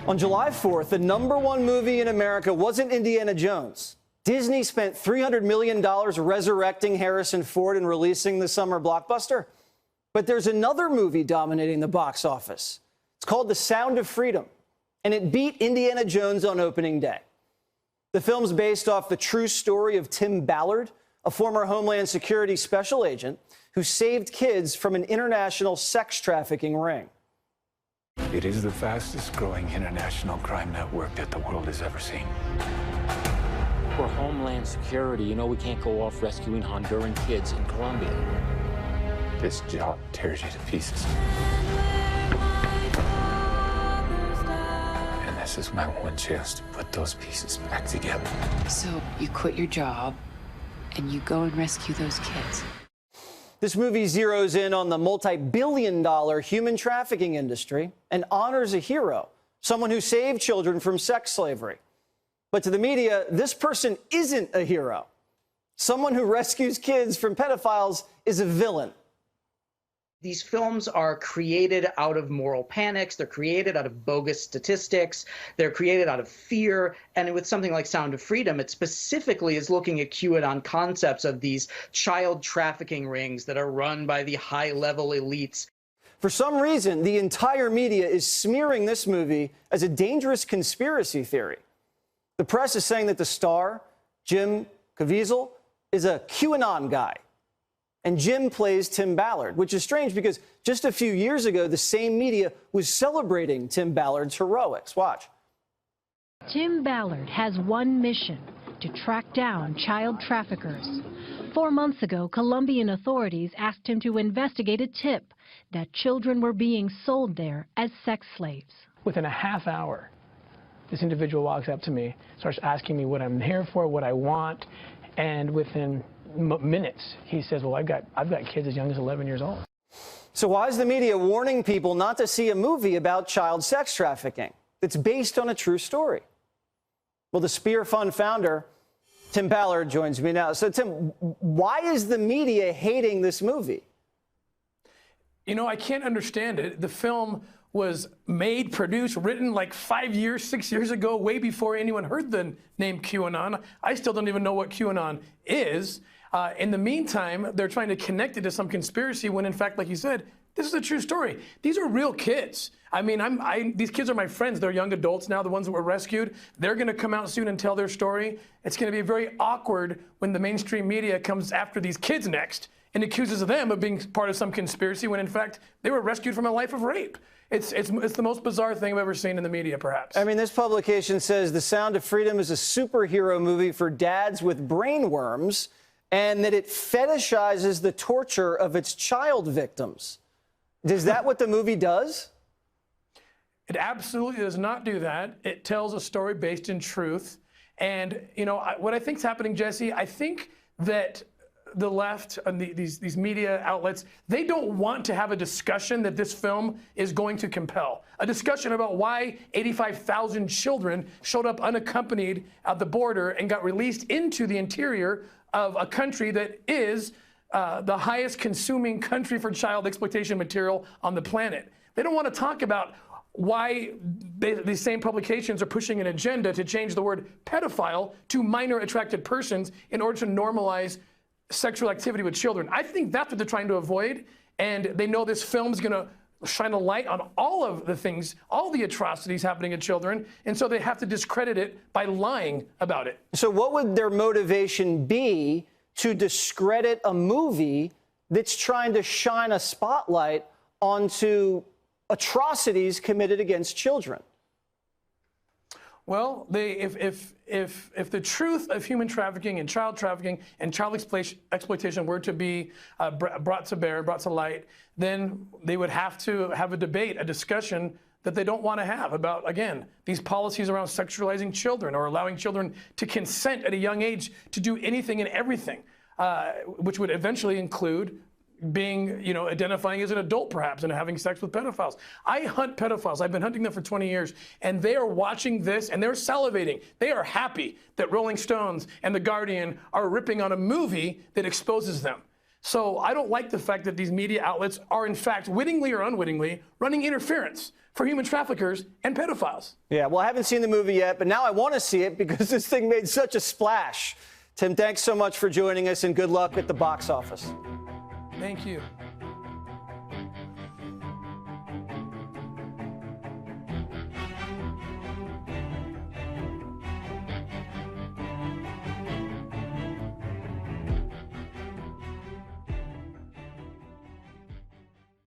On July 4th, the #1 movie in America wasn't Indiana Jones. Disney spent $300 million resurrecting Harrison Ford and releasing the summer blockbuster. But there's another movie dominating the box office. It's called The Sound of Freedom, and it beat Indiana Jones on opening day. The film's based off the true story of Tim Ballard, a former Homeland Security special agent who saved kids from an international sex trafficking ring. It is the fastest growing international crime network that the world has ever seen. We're Homeland Security. You know we can't go off rescuing Honduran kids in Colombia. This job tears you to pieces. And this is my one chance to put those pieces back together. So you quit your job and you go and rescue those kids. This movie zeroes in on the multi-billion-dollar human trafficking industry and honors a hero, someone who saved children from sex slavery. But to the media, this person isn't a hero. Someone who rescues kids from pedophiles is a villain. These films are created out of moral panics. They're created out of bogus statistics. They're created out of fear. And with something like Sound of Freedom, it specifically is looking at QAnon concepts of these child trafficking rings that are run by the high-level elites. For some reason, the entire media is smearing this movie as a dangerous conspiracy theory. The press is saying that the star, Jim Caviezel, is a QAnon guy. And Jim plays Tim Ballard, which is strange because just a few years ago, the same media was celebrating Tim Ballard's heroics. Watch. Tim Ballard has one mission: to track down child traffickers. 4 months ago, Colombian authorities asked him to investigate a tip that children were being sold there as sex slaves. Within a half hour, this individual walks up to me, starts asking me what I'm here for, what I want, and within minutes, he says, well, I've got kids as young as 11 years old. So why is the media warning people not to see a movie about child sex trafficking that's based on a true story? Well, the Spear Fund founder, Tim Ballard, joins me now. So, Tim, why is the media hating this movie? You know, I can't understand it. The film was made, produced, written like 5 years, 6 years ago, way before anyone heard the name QAnon. I still don't even know what QAnon is. In the meantime, they're trying to connect it to some conspiracy when, in fact, like you said, this is a true story. These are real kids. I mean, these kids are my friends. They're young adults now, the ones that were rescued. They're going to come out soon and tell their story. It's going to be very awkward when the mainstream media comes after these kids next and accuses them of being part of some conspiracy when, in fact, they were rescued from a life of rape. It's the most bizarre thing I've ever seen in the media, perhaps. I mean, this publication says The Sound of Freedom is a superhero movie for dads with brain worms, and that it fetishizes the torture of its child victims. Is that what the movie does? It absolutely does not do that. It tells a story based in truth. And, you know, what I think is happening, Jesse, I think that the left and these media outlets, they don't want to have a discussion that this film is going to compel. A discussion about why 85,000 children showed up unaccompanied at the border and got released into the interior of a country that is the highest consuming country for child exploitation material on the planet. They don't want to talk about why these same publications are pushing an agenda to change the word pedophile to minor attracted persons in order to normalize sexual activity with children. I think that's what they're trying to avoid, and they know this film is going to shine a light on all of the things, all the atrocities happening to children, and so they have to discredit it by lying about it. So what would their motivation be to discredit a movie that's trying to shine a spotlight onto atrocities committed against children? Well, if the truth of human trafficking and child exploitation were to be brought to bear, brought to light, then they would have to have a debate, a discussion that they don't want to have about, again, these policies around sexualizing children or allowing children to consent at a young age to do anything and everything, which would eventually include being, you know, identifying as an adult perhaps and having sex with pedophiles. I hunt pedophiles. I've been hunting them for 20 years, and they are watching this and they're salivating. They are happy that Rolling Stones and The Guardian are ripping on a movie that exposes them. So I don't like the fact that these media outlets are, in fact, wittingly or unwittingly, running interference for human traffickers and pedophiles. Yeah, well, I haven't seen the movie yet, but now I want to see it because this thing made such a splash. Tim, thanks so much for joining us, and good luck at the box office. Thank you.